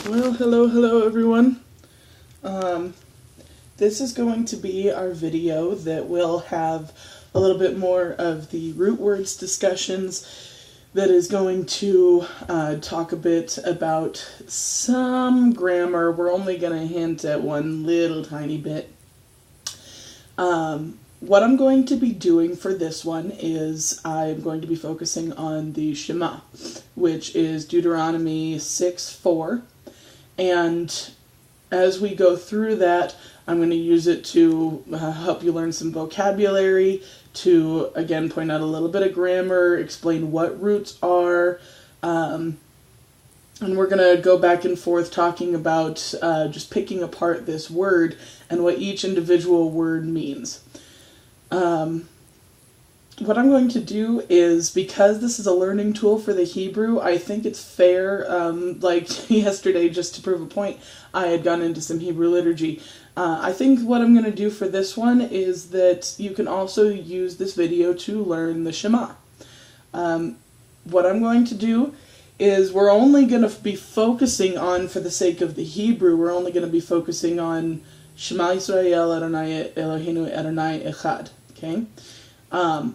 Well, hello everyone. This is going to be our video that will have a little bit more of the root words discussions, that is going to talk a bit about some grammar. We're only going to hint at one little tiny bit. What I'm going to be doing for this one is I'm going to be focusing on the Shema, which is Deuteronomy 6:4. And as we go through that, I'm going to use it to help you learn some vocabulary, to, again, point out a little bit of grammar, explain what roots are, and we're going to go back and forth talking about just picking apart this word and what each individual word means. What I'm going to do is, because this is a learning tool for the Hebrew, I think it's fair, like yesterday, just to prove a point, I had gone into some Hebrew liturgy. I think what I'm going to do for this one is that you can also use this video to learn the Shema. What I'm going to do is we're only going to be focusing on, for the sake of the Hebrew, we're only going to be focusing on Shema Yisrael Adonai Eloheinu Adonai Echad. Okay?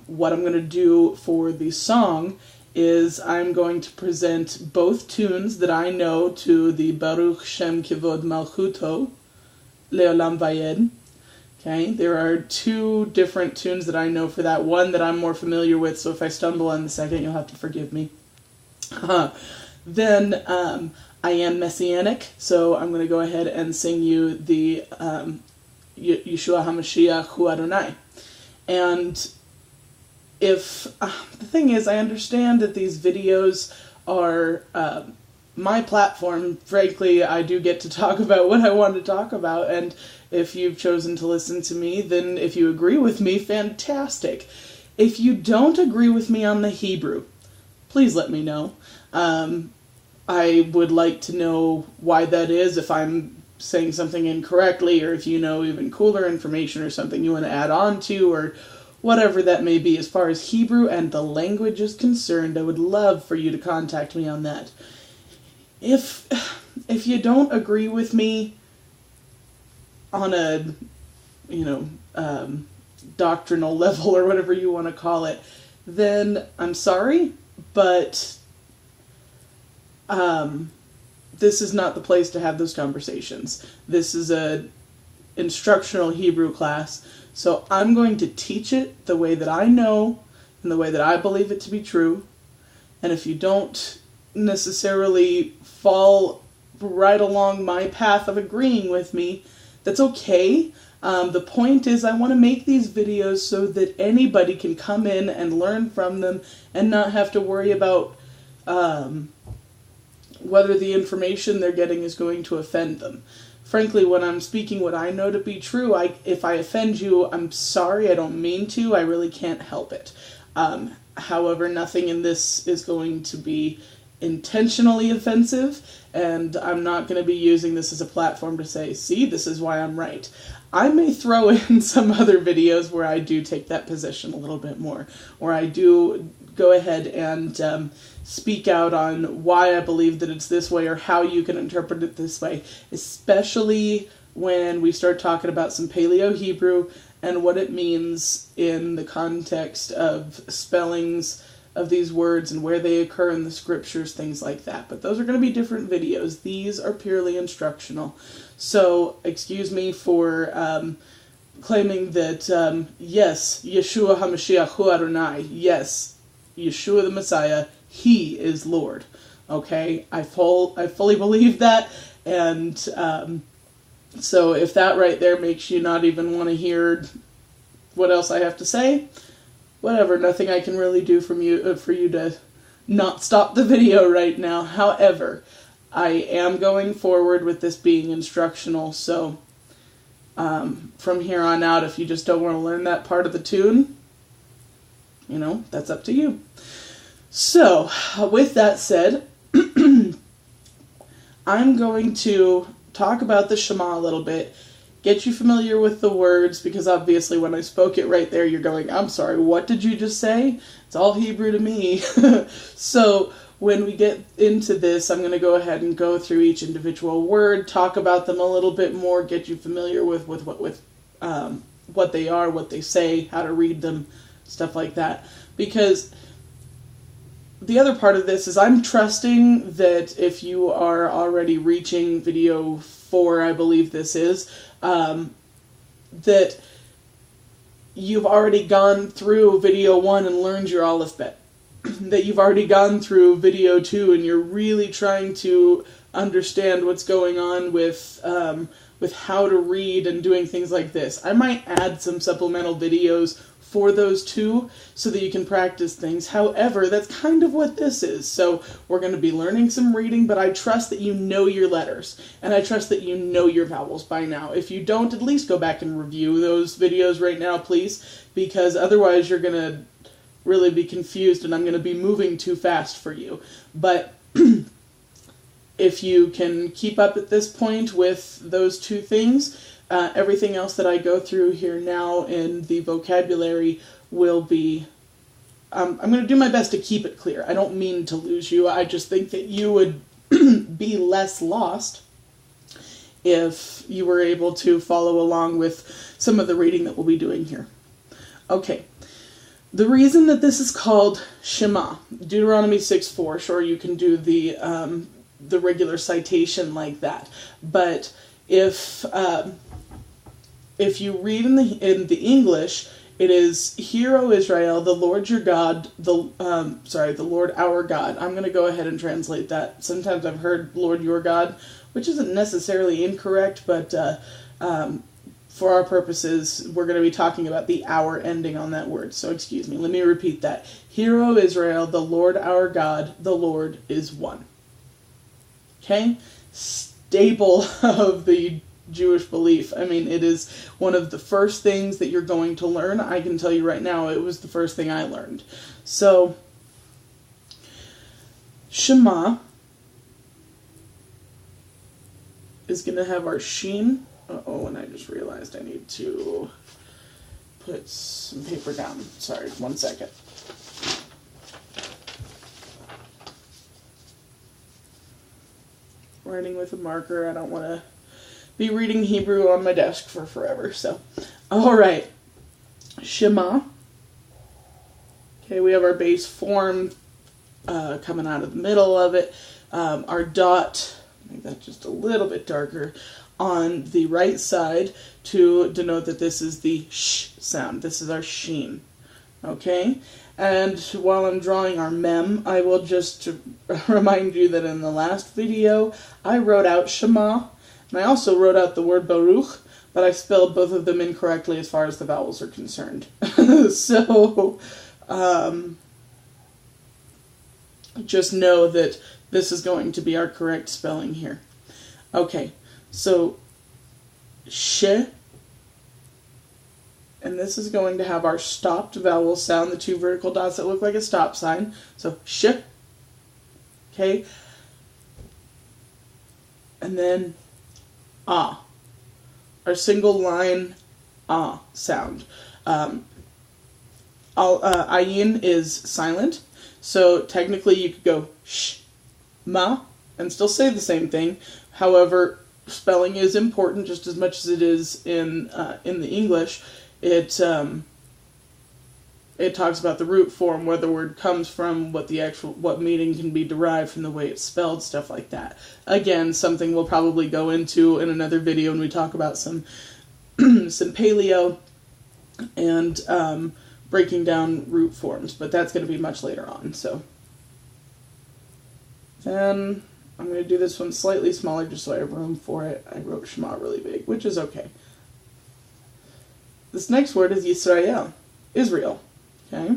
What I'm going to do for the song is I'm going to present both tunes that I know to the Baruch Shem Kivod Malchuto Leolam Vayed. Okay, there are two different tunes that I know for that. One that I'm more familiar with, so if I stumble on the second, you'll have to forgive me. Then I am Messianic, so I'm going to go ahead and sing you the Yeshua HaMashiach Hu Adonai. And if the thing is, I understand that these videos are my platform. Frankly, I do get to talk about what I want to talk about, and if you've chosen to listen to me, then if you agree with me, fantastic. If you don't agree with me on the Hebrew, please let me know. I would like to know why that is, if I'm saying something incorrectly, or if you know even cooler information or something you want to add on to, or whatever that may be. As far as Hebrew and the language is concerned, I would love for you to contact me on that. If you don't agree with me on a, doctrinal level or whatever you want to call it, then I'm sorry, but this is not the place to have those conversations. This is a instructional Hebrew class, so I'm going to teach it the way that I know and the way that I believe it to be true. And if you don't necessarily fall right along my path of agreeing with me, that's okay. The point is, I want to make these videos so that anybody can come in and learn from them and not have to worry about whether the information they're getting is going to offend them. Frankly, when I'm speaking what I know to be true, if I offend you, I'm sorry, I don't mean to, I really can't help it. However, nothing in this is going to be intentionally offensive, and I'm not going to be using this as a platform to say, see, this is why I'm right. I may throw in some other videos where I do take that position a little bit more, where I do go ahead and speak out on why I believe that it's this way, or how you can interpret it this way, especially when we start talking about some Paleo-Hebrew and what it means in the context of spellings of these words and where they occur in the scriptures, things like that. But those are going to be different videos. These are purely instructional. So, excuse me for claiming that, yes, Yeshua HaMashiach Hu Adonai, yes, Yeshua the Messiah, He is Lord. Okay? I fully believe that, and so if that right there makes you not even want to hear what else I have to say, whatever, nothing I can really do for you to not stop the video right now. However, I am going forward with this being instructional, so from here on out, if you just don't want to learn that part of the tune, that's up to you. So, with that said, I'm going to talk about the Shema a little bit, get you familiar with the words, because obviously when I spoke it right there, you're going, I'm sorry, what did you just say? It's all Hebrew to me. So when we get into this, I'm going to go ahead and go through each individual word, talk about them a little bit more, get you familiar with what they are, what they say, how to read them, stuff like that. Because the other part of this is I'm trusting that if you are already reaching video 4, I believe this is, that you've already gone through video 1 and learned your alphabet. That you've already gone through video 2 and you're really trying to understand what's going on with how to read and doing things like this. I might add some supplemental videos for those two so that you can practice things. However, that's kind of what this is. So we're going to be learning some reading, but I trust that you know your letters, and I trust that you know your vowels by now. If you don't, at least go back and review those videos right now, please, because otherwise you're going to really be confused and I'm going to be moving too fast for you. But if you can keep up at this point with those two things, everything else that I go through here now in the vocabulary will be, I'm going to do my best to keep it clear. I don't mean to lose you. I just think that you would be less lost if you were able to follow along with some of the reading that we'll be doing here. Okay. The reason that this is called Shema, Deuteronomy 6:4, sure, you can do the regular citation like that, but if you read in the English, it is, "Hear, O Israel, the Lord your God, the Lord our God." I'm going to go ahead and translate that. Sometimes I've heard Lord your God, which isn't necessarily incorrect, but for our purposes, we're going to be talking about the "our" ending on that word. So excuse me, let me repeat that. "Hear, O Israel, the Lord our God, the Lord is one." Okay? Staple of the Jewish belief. I mean, it is one of the first things that you're going to learn. I can tell you right now, it was the first thing I learned. So, Shema is going to have our sheen. Uh-oh, and I just realized I need to put some paper down. Sorry, 1 second. Writing with a marker. I don't want to be reading Hebrew on my desk for forever. So, all right. Shema. Okay, we have our base form coming out of the middle of it. Our dot, make that just a little bit darker, on the right side to denote that this is the sh sound. This is our sheen. Okay? And while I'm drawing our mem, I will just remind you that in the last video, I wrote out Shema, and I also wrote out the word Baruch, but I spelled both of them incorrectly as far as the vowels are concerned. So, just know that this is going to be our correct spelling here. Okay, so sh, and this is going to have our stopped vowel sound, the two vertical dots that look like a stop sign. So sh, okay, and then ah, our single line ah sound. Ayin is silent, so technically you could go sh, ma, and still say the same thing. However, spelling is important just as much as it is in the English. It talks about the root form, where the word comes from, what meaning can be derived from the way it's spelled, stuff like that. Again, something we'll probably go into in another video when we talk about some some paleo and breaking down root forms, but that's going to be much later on. So then I'm going to do this one slightly smaller just so I have room for it. I wrote Shema really big, which is okay. This next word is Yisrael, Israel. Okay?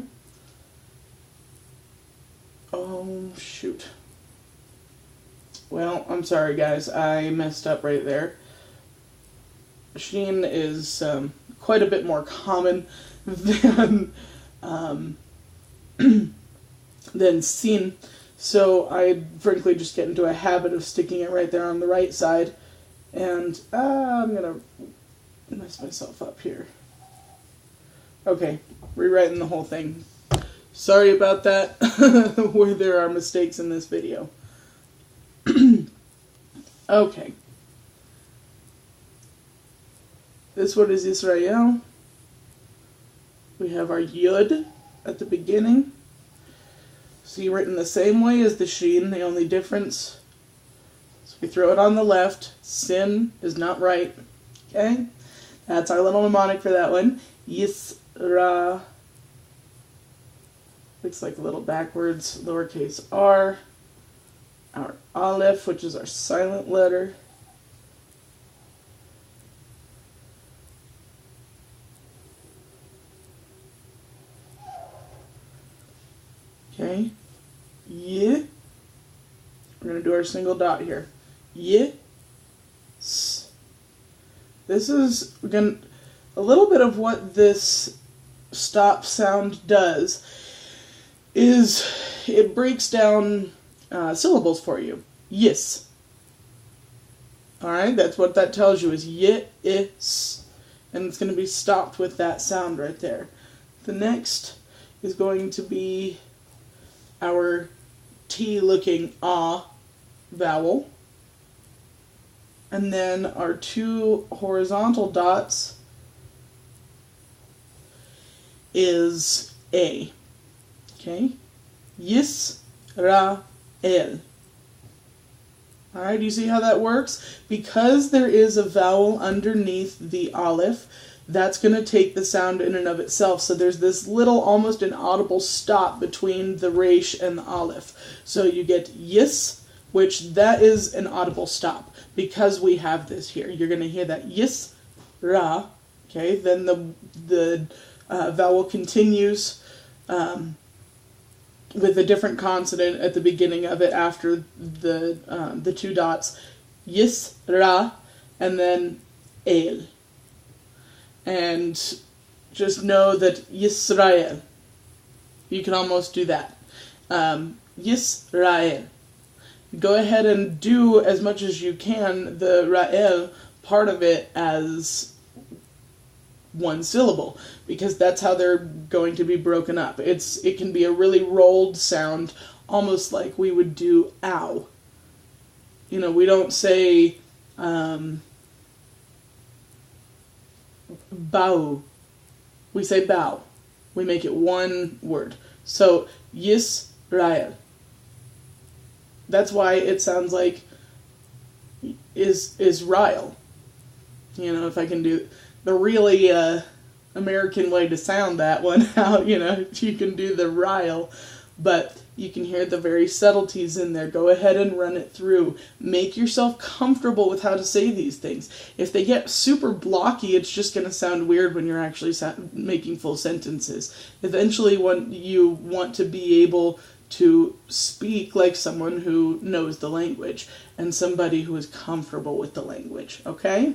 Oh, shoot. Well, I'm sorry, guys. I messed up right there. Sheen is quite a bit more common than sin. So I frankly just get into a habit of sticking it right there on the right side. And I'm going to mess myself up here. Okay, rewriting the whole thing. Sorry about that, where there are mistakes in this video. Okay. This one is Israel. We have our Yud at the beginning. See, written the same way as the Sheen, the only difference. So we throw it on the left. Sin is not right. Okay? That's our little mnemonic for that one. Yisra. Looks like a little backwards lowercase r. Our Aleph, which is our silent letter. Okay. Ye. We're going to do our single dot here. Ye. S. This is, again, a little bit of what this stop sound does is it breaks down syllables for you. Yes. Alright, that's what that tells you is ye, is. And it's going to be stopped with that sound right there. The next is going to be our T-looking ah vowel. And then our two horizontal dots is A. Okay? Yis, ra, el. Alright, do you see how that works? Because there is a vowel underneath the aleph, that's going to take the sound in and of itself. So there's this little, almost inaudible stop between the resh and the aleph. So you get yis, which that is an audible stop. Because we have this here. You're going to hear that yis, ra. Okay, then the vowel continues with a different consonant at the beginning of it after the two dots. Yis, ra, and then el. And just know that Yisrael. You can almost do that. Yisrael. Go ahead and do as much as you can the ra'el part of it as one syllable, because that's how they're going to be broken up. It can be a really rolled sound, almost like we would do ow. You know, we don't say bow. We say bow. We make it one word. So Yisrael. That's why it sounds like Israel. You know, if I can do the really American way to sound that one out, you know, you can do the rile, but you can hear the very subtleties in there. Go ahead and run it through. Make yourself comfortable with how to say these things. If they get super blocky, it's just going to sound weird when you're actually making full sentences. Eventually, when you want to be able to speak like someone who knows the language and somebody who is comfortable with the language, okay?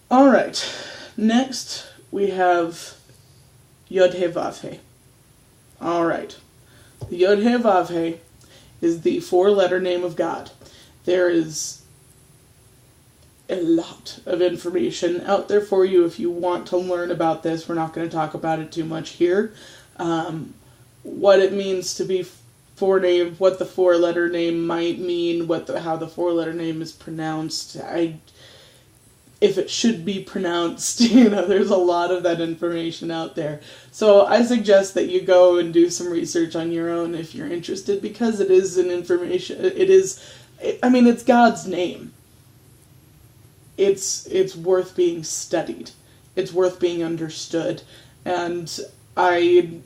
All right, next we have Yod He Vav He. All right, the Yod He Vav He is the four-letter name of God. There is a lot of information out there for you if you want to learn about this. We're not going to talk about it too much here. What it means to be four-name, what the four-letter name might mean, how the four-letter name is pronounced. If it should be pronounced, you know, there's a lot of that information out there. So I suggest that you go and do some research on your own if you're interested, because it is it's God's name. It's worth being studied. It's worth being understood. And I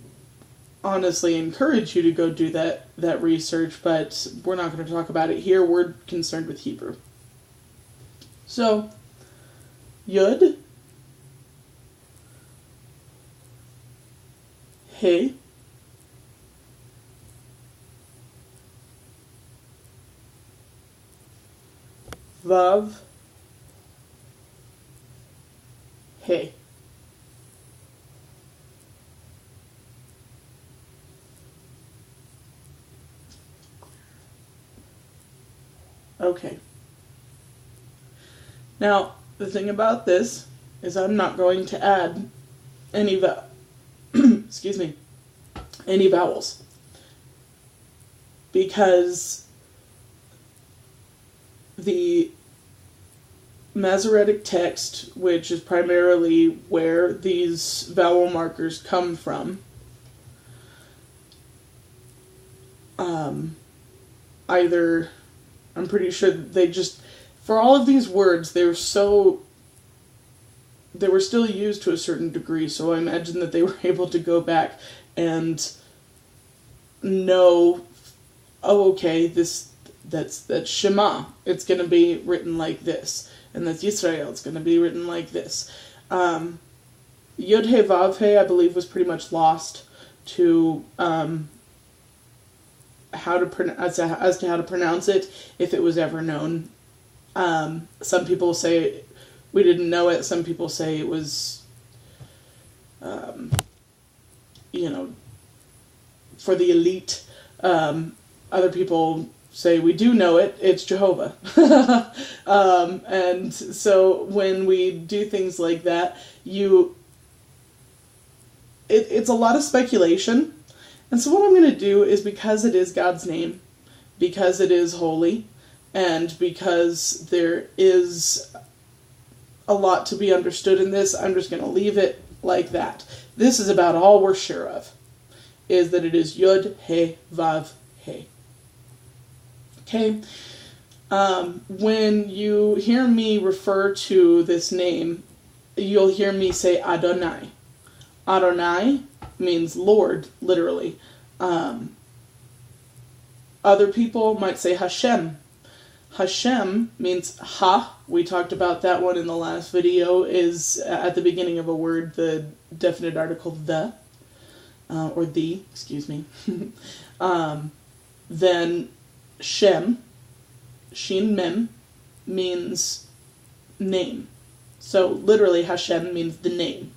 honestly encourage you to go do that research, but we're not going to talk about it here. We're concerned with Hebrew. So, Yud, He, Vav, He. Okay. Now, the thing about this is I'm not going to add any excuse me, any vowels. Because the Masoretic text, which is primarily where these vowel markers come from, either, I'm pretty sure they just, for all of these words, they were still used to a certain degree, so I imagine that they were able to go back and know, oh, okay, that's Shema, it's going to be written like this, and that's Yisrael, it's going to be written like this. Yod He Vav He, I believe, was pretty much lost to as to how to pronounce it, if it was ever known. Some people say we didn't know it. Some people say it was, for the elite. Other people say we do know it. It's Jehovah. And so when we do things like that, it's a lot of speculation. And so what I'm going to do is, because it is God's name, because it is holy, and because there is a lot to be understood in this, I'm just going to leave it like that. This is about all we're sure of, is that it is Yod He Vav He. Okay? When you hear me refer to this name, you'll hear me say Adonai. Adonai means Lord, literally. Other people might say Hashem. Hashem means Ha. We talked about that one in the last video, is at the beginning of a word, the definite article the, or the, excuse me. Then Shem, Shin Mem, means name. So literally Hashem means the name,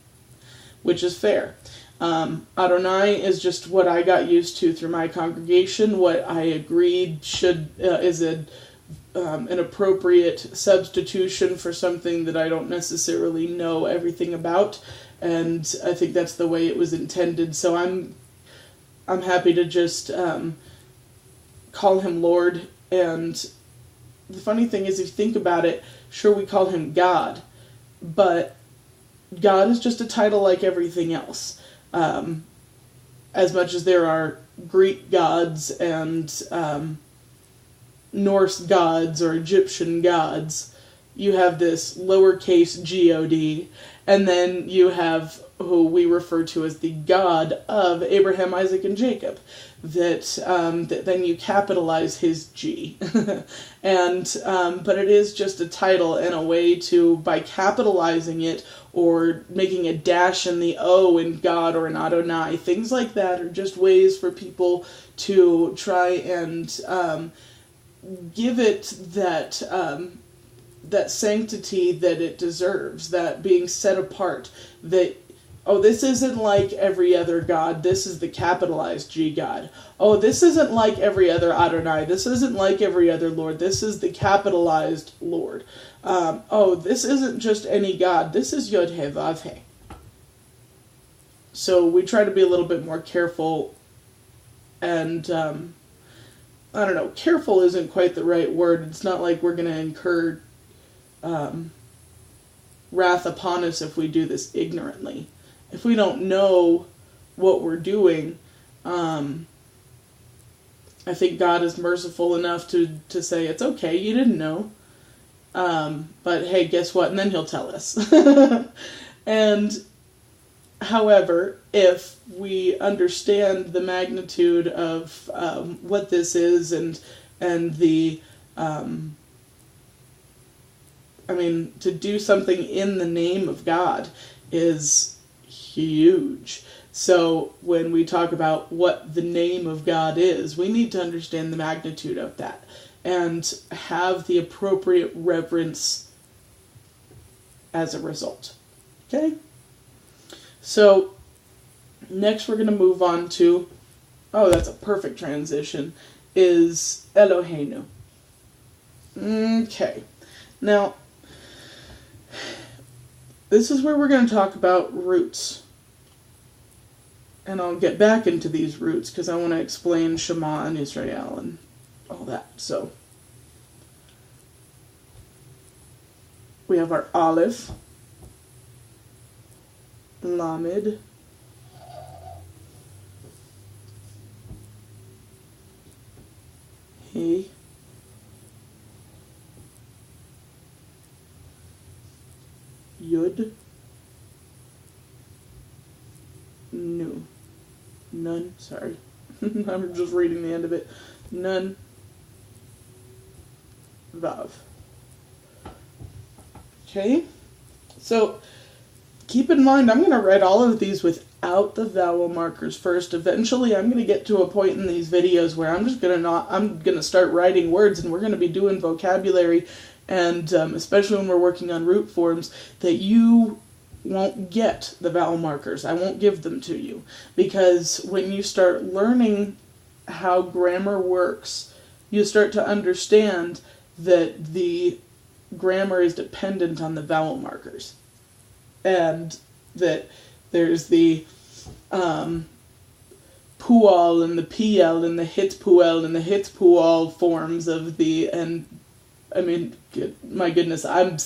which is fair. Adonai is just what I got used to through my congregation, what I agreed is an appropriate substitution for something that I don't necessarily know everything about, and I think that's the way it was intended. So I'm happy to just call him Lord. And the funny thing is, if you think about it, sure, we call him God, but God is just a title like everything else. As much as there are Greek gods and Norse gods or Egyptian gods, you have this lowercase God, and then you have who we refer to as the God of Abraham, Isaac, and Jacob. That then you capitalize his G, and but it is just a title and a way to, by capitalizing it or making a dash in the O in God or in Adonai, things like that are just ways for people to try and give it that that sanctity that it deserves, that being set apart, that, oh, this isn't like every other God, this is the capitalized G God. Oh, this isn't like every other Adonai, this isn't like every other Lord, this is the capitalized Lord. Oh, this isn't just any God, this is Yod He Vav He. So we try to be a little bit more careful, and I don't know, careful isn't quite the right word. It's not like we're going to incur wrath upon us if we do this ignorantly. If we don't know what we're doing, I think God is merciful enough to say, it's okay, you didn't know. But hey, guess what? And then he'll tell us. And however, if we understand the magnitude of what this is and the to do something in the name of God is huge. So when we talk about what the name of God is, we need to understand the magnitude of that and have the appropriate reverence as a result. Okay? So next we're going to move on to, oh, that's a perfect transition, is Eloheinu. Okay. Now, this is where we're going to talk about roots. And I'll get back into these roots because I want to explain Shema and Israel and all that. So we have our Aleph, Lamed, He, Yud, Nu. Nun, sorry. I'm just reading the end of it. Nun, Vav. Okay? So, keep in mind, I'm going to write all of these without the vowel markers first. Eventually, I'm going to get to a point in these videos where I'm going to start writing words, and we're going to be doing vocabulary, and especially when we're working on root forms, that you won't get the vowel markers. I won't give them to you. Because when you start learning how grammar works, you start to understand that the grammar is dependent on the vowel markers. And that there's the pual and the pl and the hitpuel and the hitpual forms of the, and I mean, my goodness, I'm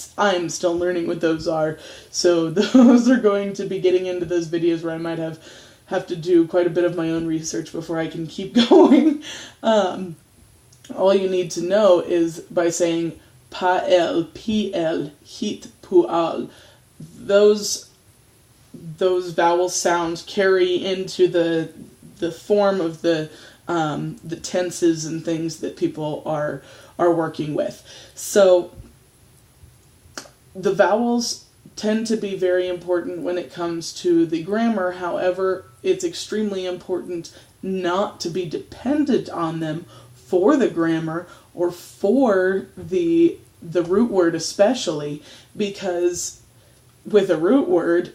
still learning what those are. So those are going to be getting into those videos where I might have to do quite a bit of my own research before I can keep going. All you need to know is by saying pa'el, pl, hit, pual. Those vowel sounds carry into the form of the tenses and things that people are working with. So the vowels tend to be very important when it comes to the grammar. However, it's extremely important not to be dependent on them for the grammar or for the root word especially, because with a root word,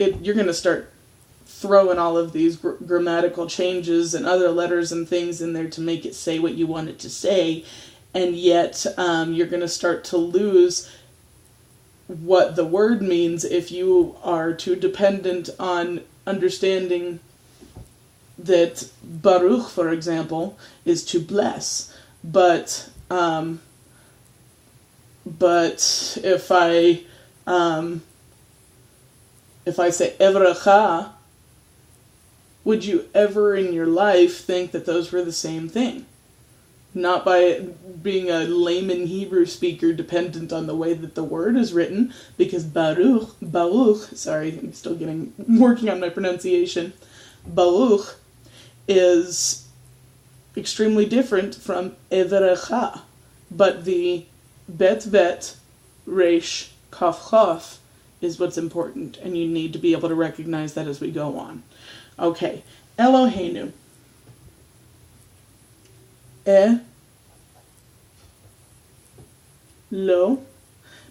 you're going to start throwing all of these grammatical changes and other letters and things in there to make it say what you want it to say, and yet you're going to start to lose what the word means if you are too dependent on understanding that Baruch, for example, is to bless. But if I say Evracha, would you ever in your life think that those were the same thing? Not by being a layman Hebrew speaker dependent on the way that the word is written, because Baruch, sorry, I'm still working on my pronunciation, Baruch is extremely different from Evrecha, but the bet, resh, kaf, is what's important, and you need to be able to recognize that as we go on. Okay, Eloheinu. Lo.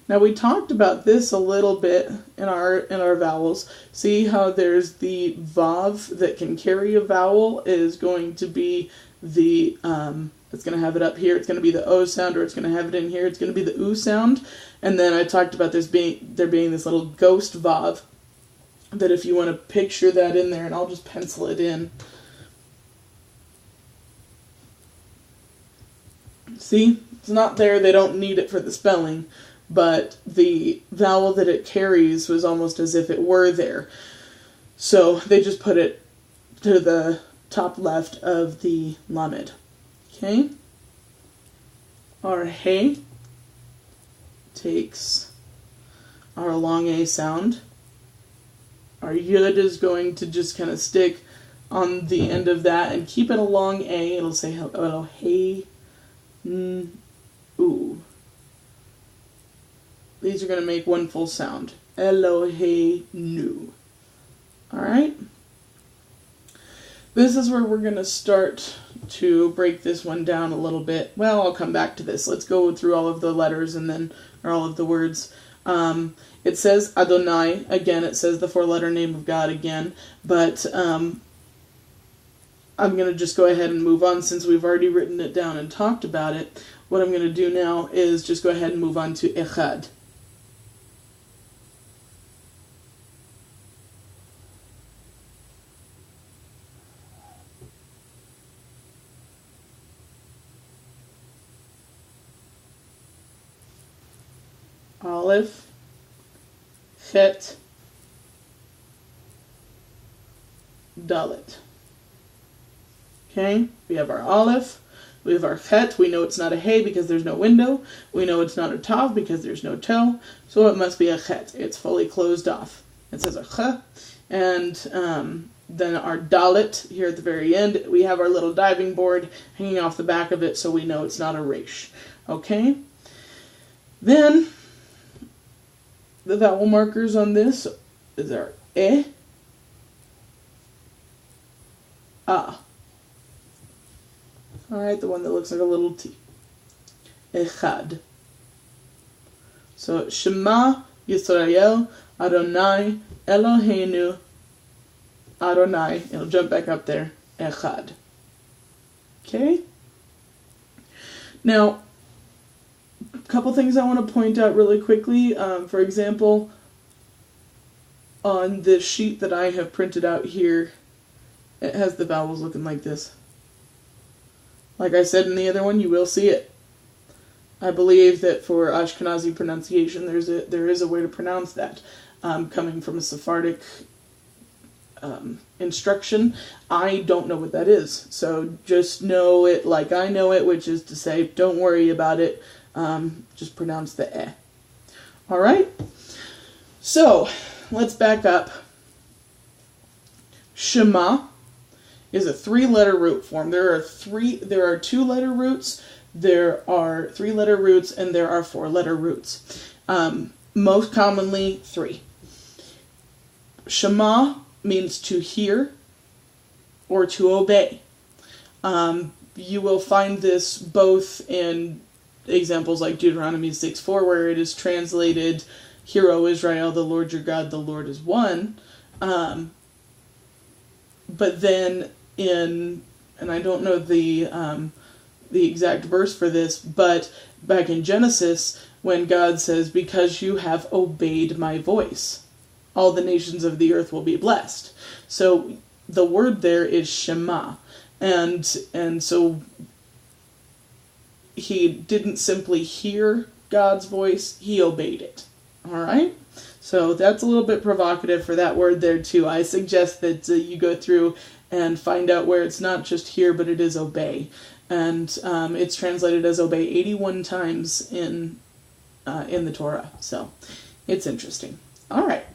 Now we talked about this a little bit in our vowels. See how there's the vav that can carry a vowel is going to be the it's going to have it up here. It's going to be the o sound, or it's going to have it in here. It's going to be the u sound. And then I talked about there being this little ghost vav that if you want to picture that in there, and I'll just pencil it in. See, it's not there. They don't need it for the spelling, but the vowel that it carries was almost as if it were there. So they just put it to the top left of the lamed. Okay? Our he takes our long A sound. Our yud is going to just kind of stick on the end of that and keep it a long A. It'll say hey, ooh. These are going to make one full sound. Eloheinu. Alright? This is where we're going to start to break this one down a little bit. Well, I'll come back to this. Let's go through all of the letters or all of the words. It says Adonai. Again, it says the four-letter name of God again. But I'm going to just go ahead and move on since we've already written it down and talked about it. What I'm going to do now is just go ahead and move on to Echad. Aleph, Chet, Dalet. Okay, we have our Aleph, we have our Chet. We know it's not a Hey because there's no window. We know it's not a Tav because there's no toe. So it must be a Chet. It's fully closed off. It says a Ch. And then our Dalet here at the very end, we have our little diving board hanging off the back of it, so we know it's not a Resh. Okay? Then, the vowel markers on this is our E, A. Alright, the one that looks like a little T. Echad. So, Shema Yisrael Adonai Eloheinu Adonai. It'll jump back up there. Echad. Okay? Now, a couple things I want to point out really quickly. For example, on this sheet that I have printed out here, it has the vowels looking like this. Like I said in the other one, you will see it. I believe that for Ashkenazi pronunciation, there is a way to pronounce that, coming from a Sephardic instruction. I don't know what that is, so just know it like I know it, which is to say, don't worry about it. Just pronounce the eh. All right. So let's back up. Shema is a 3-letter root form. There are 2-letter roots. There are 3-letter roots, and there are 4-letter roots. Most commonly 3. Shema means to hear or to obey. You will find this both in examples like Deuteronomy 6:4, where it is translated, "Hear, O Israel, the Lord your God, the Lord is one." But then and I don't know the exact verse for this, but back in Genesis, when God says, "Because you have obeyed my voice, all the nations of the earth will be blessed." So the word there is Shema. And so he didn't simply hear God's voice, he obeyed it. All right? So that's a little bit provocative for that word there too. I suggest that you go through and find out where it's not just hear, but it is obey. And it's translated as obey 81 times in the Torah. So it's interesting. All right.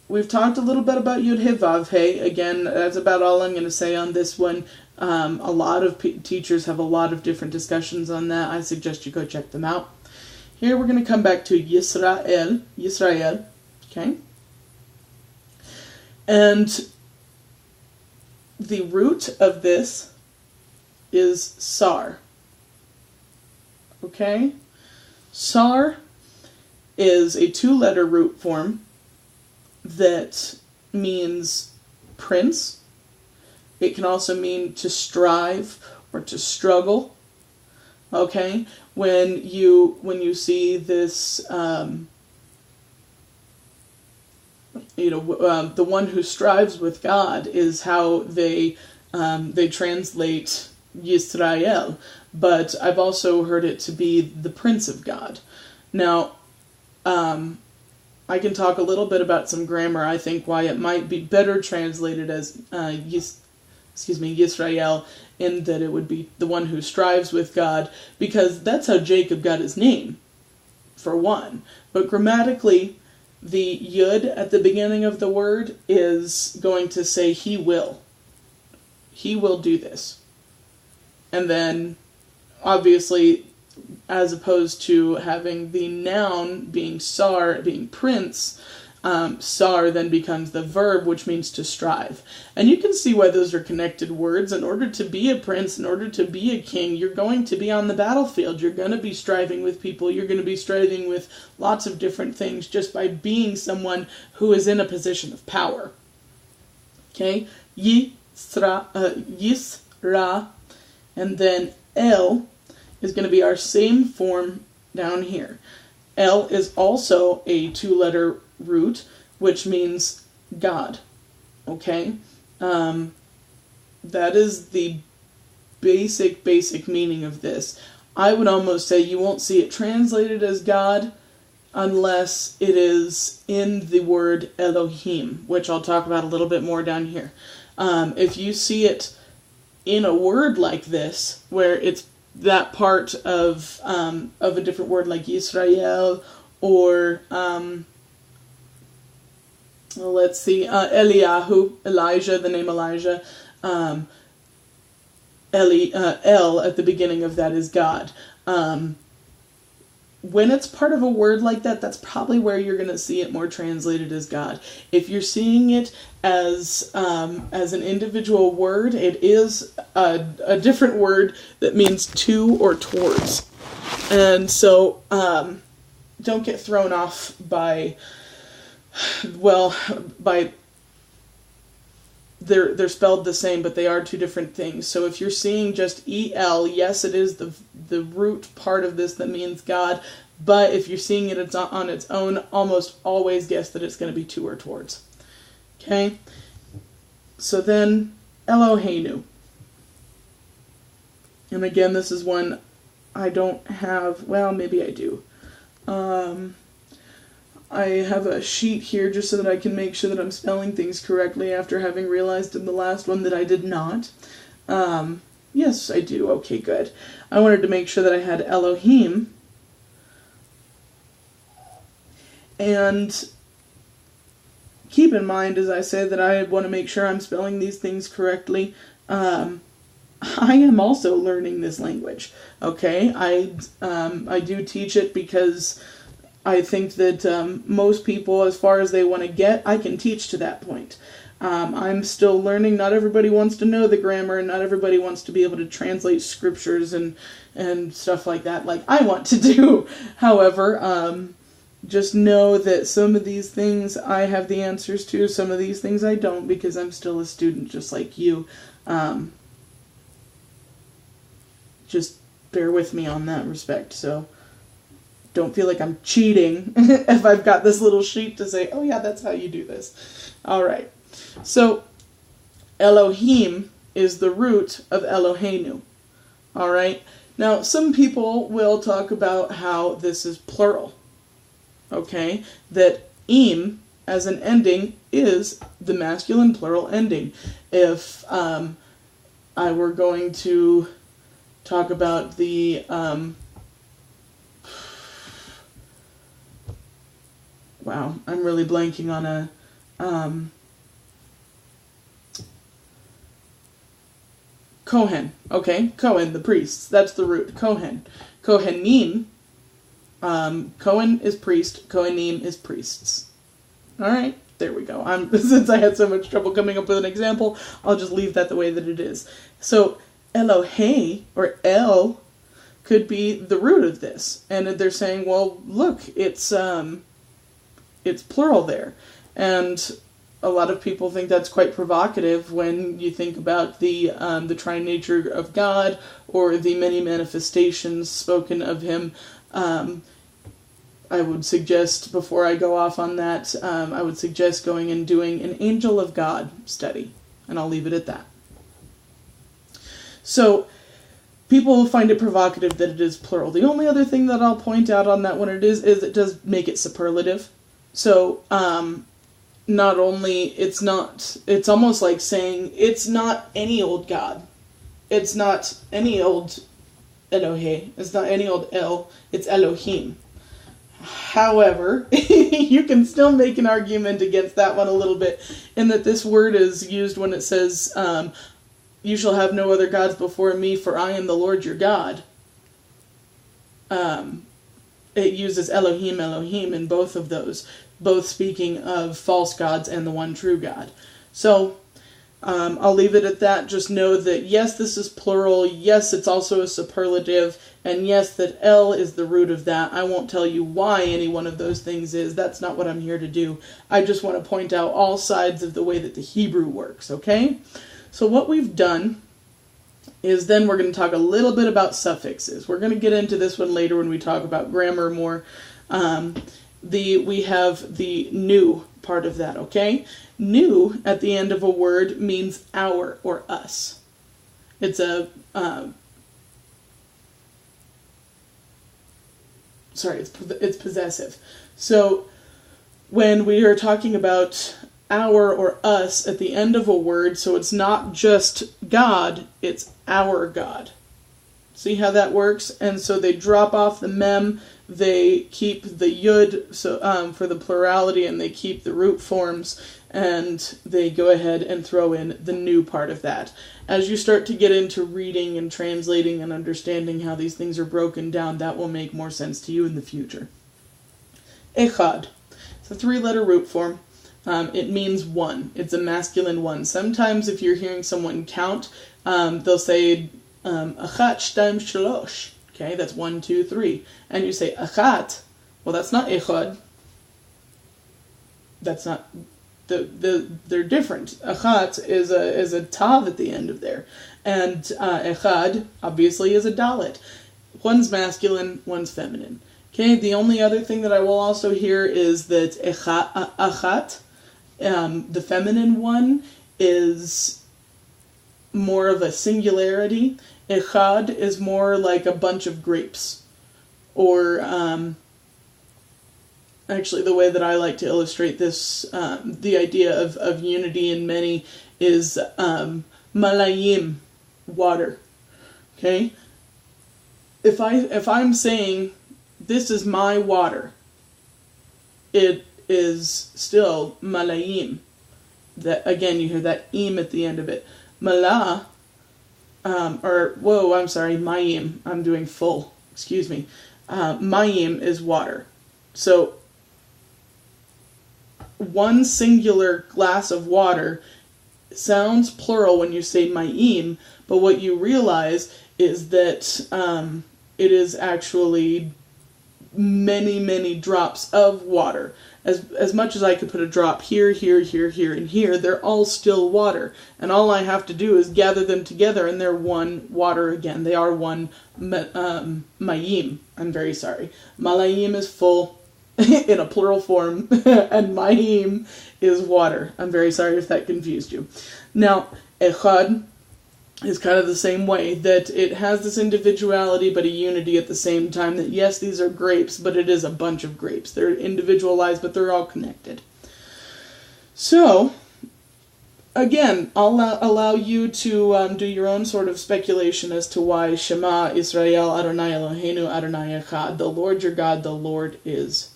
We've talked a little bit about Yud He Vav He. Again, that's about all I'm going to say on this one. A lot of teachers have a lot of different discussions on that. I suggest you go check them out. Here we're going to come back to Yisrael, okay? And the root of this is Sar, okay? Sar is a 2-letter root form that means prince. It can also mean to strive or to struggle. Okay, when you see this, the one who strives with God is how they translate Yisrael, but I've also heard it to be the Prince of God. Now, I can talk a little bit about some grammar. I think why it might be better translated as Yisrael, in that it would be the one who strives with God, because that's how Jacob got his name, for one. But grammatically, the yud at the beginning of the word is going to say he will. He will do this. And then, obviously, as opposed to having the noun being sar, being prince, sar then becomes the verb, which means to strive. And you can see why those are connected words. In order to be a prince, in order to be a king, you're going to be on the battlefield. You're going to be striving with people. You're going to be striving with lots of different things just by being someone who is in a position of power. Okay? Yisra, and then El is going to be our same form down here. El is also a 2-letter root, which means God. Okay? That is the basic meaning of this. I would almost say you won't see it translated as God unless it is in the word Elohim, which I'll talk about a little bit more down here. If you see it in a word like this, where it's that part of a different word like Yisrael, or let's see, Eliyahu, Elijah, the name Elijah, El at the beginning of that is God. When it's part of a word like that, that's probably where you're going to see it more translated as God. If you're seeing it as an individual word, it is a different word that means to or towards. And so don't get thrown off by they're spelled the same, but they are two different things. So if you're seeing just El, yes, it is the root part of this that means God, but if you're seeing it on its own, almost always guess that it's going to be to or towards. Okay? So then, Eloheinu. And again, this is one I don't have, well, maybe I do. I have a sheet here just so that I can make sure that I'm spelling things correctly after having realized in the last one that I did not. Yes, I do. Okay, good. I wanted to make sure that I had Elohim. And keep in mind, as I say, that I want to make sure I'm spelling these things correctly. I am also learning this language. Okay? I do teach it because I think that most people, as far as they want to get, I can teach to that point. I'm still learning. Not everybody wants to know the grammar, and not everybody wants to be able to translate scriptures and stuff like that like I want to do. However, just know that some of these things I have the answers to, some of these things I don't, because I'm still a student just like you. Just bear with me on that respect. So don't feel like I'm cheating if I've got this little sheet to say, oh yeah, that's how you do this. All right. So Elohim is the root of Eloheinu. All right. Now, some people will talk about how this is plural. Okay. That im as an ending is the masculine plural ending. If I were going to talk about the wow, I'm really blanking on a Kohen. Okay, Kohen, the priests. That's the root. Kohen. Kohenim. Kohen is priest. Kohenim is priests. All right, there we go. Since I had so much trouble coming up with an example, I'll just leave that the way that it is. So Elohe, or El, could be the root of this. And they're saying, well, look, it's plural there. And a lot of people think that's quite provocative when you think about the trine nature of God, or the many manifestations spoken of him. I would suggest, before I go off on that, I would suggest going and doing an Angel of God study. And I'll leave it at that. So, people find it provocative that it is plural. The only other thing that I'll point out on that one is it does make it superlative. So, not only, it's almost like saying, it's not any old God. It's not any old Elohe. It's not any old El. It's Elohim. However, you can still make an argument against that one a little bit, in that this word is used when it says, you shall have no other gods before me, for I am the Lord your God. It uses Elohim, Elohim in both of those, both speaking of false gods and the one true God. So, I'll leave it at that. Just know that yes, this is plural. Yes, it's also a superlative. And yes, that El is the root of that. I won't tell you why any one of those things is. That's not what I'm here to do. I just want to point out all sides of the way that the Hebrew works, okay? So what we've done is then we're going to talk a little bit about suffixes. We're going to get into this one later when we talk about grammar more. We have the new part of that, okay? New at the end of a word means our or us. It's a it's possessive. So when we are talking about our or us at the end of a word, so it's not just God, it's our God. See how that works? And so they drop off the mem, they keep the yud for the plurality, and they keep the root forms, and they go ahead and throw in the new part of that. As you start to get into reading and translating and understanding how these things are broken down, that will make more sense to you in the future. Echad. It's a 3-letter root form. It means one. It's a masculine one. Sometimes if you're hearing someone count, they'll say achat, shtaim, shalosh. Okay, that's 1, 2, 3. And you say achat. Well, that's not echad. That's not. They're different. Achat is a tav at the end of there, and echad obviously is a dalet. One's masculine, one's feminine. Okay. The only other thing that I will also hear is that achat, the feminine one, is more of a singularity. Echad is more like a bunch of grapes, or actually, the way that I like to illustrate this, the idea of unity in many, is malayim, water. Okay? If I'm saying, this is my water, it is still malayim. That, again, you hear that im at the end of it. Malah, mayim. I'm doing full. Excuse me. Mayim is water. So, one singular glass of water sounds plural when you say mayim, but what you realize is that it is actually many, many drops of water. As much as I could put a drop here, here, here, here, and here, they're all still water. And all I have to do is gather them together, and they're one water again. They are one mayim. I'm very sorry. Malayim is full in a plural form, and mayim is water. I'm very sorry if that confused you. Now, echad is kind of the same way, that it has this individuality but a unity at the same time, that yes, these are grapes, but it is a bunch of grapes. They're individualized, but they're all connected. So, again, I'll allow you to do your own sort of speculation as to why Shema Israel Adonai Eloheinu Adonai Echad, the Lord your God, the Lord is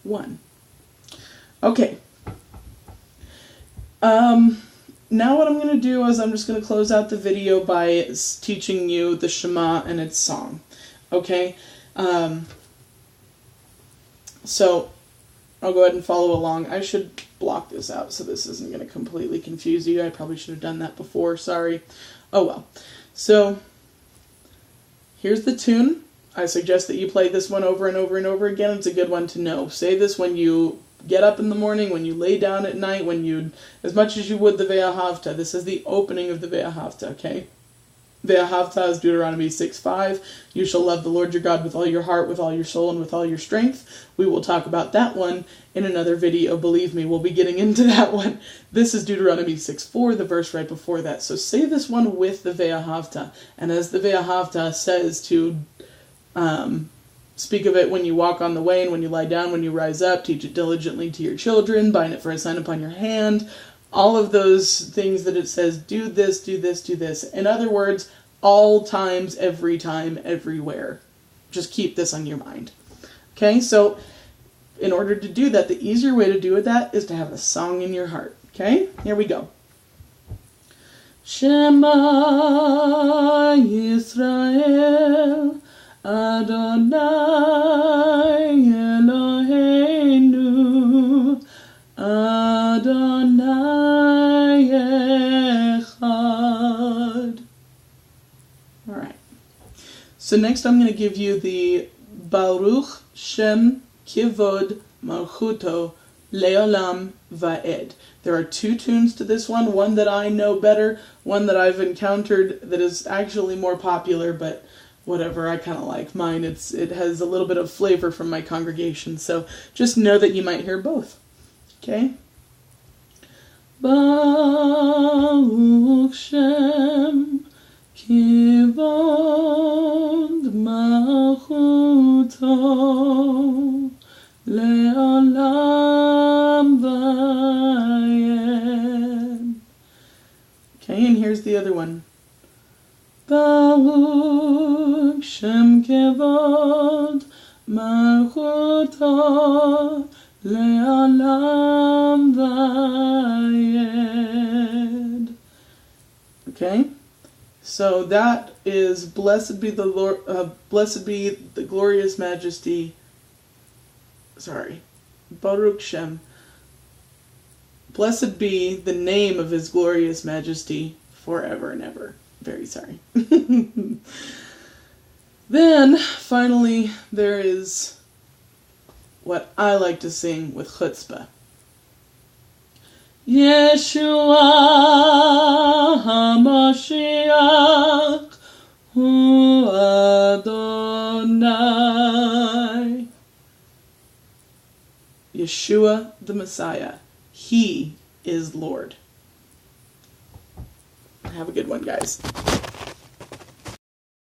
one. Okay. Now what I'm going to do is I'm just going to close out the video by teaching you the Shema and its song. Okay? So, I'll go ahead and follow along. I should block this out so this isn't going to completely confuse you. I probably should have done that before. Sorry. Oh well. So, here's the tune. I suggest that you play this one over and over and over again. It's a good one to know. Say this when you get up in the morning, when you lay down at night, as much as you would the Ve'ahavta. This is the opening of the Ve'ahavta, okay? Ve'ahavta is Deuteronomy 6:5. You shall love the Lord your God with all your heart, with all your soul, and with all your strength. We will talk about that one in another video. Believe me, we'll be getting into that one. This is Deuteronomy 6:4, the verse right before that. So say this one with the Ve'ahavta. And as the Ve'ahavta says to speak of it when you walk on the way and when you lie down, when you rise up, teach it diligently to your children, bind it for a sign upon your hand. All of those things that it says, do this, do this, do this. In other words, all times, every time, everywhere. Just keep this on your mind. Okay, so in order to do that, the easier way to do that is to have a song in your heart. Okay, here we go. Shema Yisrael Adonai Eloheinu Adonai Echad. Alright. So next I'm going to give you the Baruch Shem Kivod Malchuto Leolam Va'ed. There are two tunes to this one that I know better, one that I've encountered that is actually more popular, but whatever, I kind of like mine. It has a little bit of flavor from my congregation, so just know that you might hear both. Okay? Baruch Shem Kivod Malchuto malchuto le'olam vayed. Okay, and here's the other one. Baruch Shem Kevod Malchuto Le'olam Vayed. Okay, so that is blessed be the Lord, blessed be the glorious majesty. Sorry, Baruch Shem. Blessed be the name of His glorious majesty forever and ever. Very sorry. Then, finally, there is what I like to sing with chutzpah. Yeshua HaMashiach Hu Adonai. Yeshua the Messiah. He is Lord. Have a good one, guys.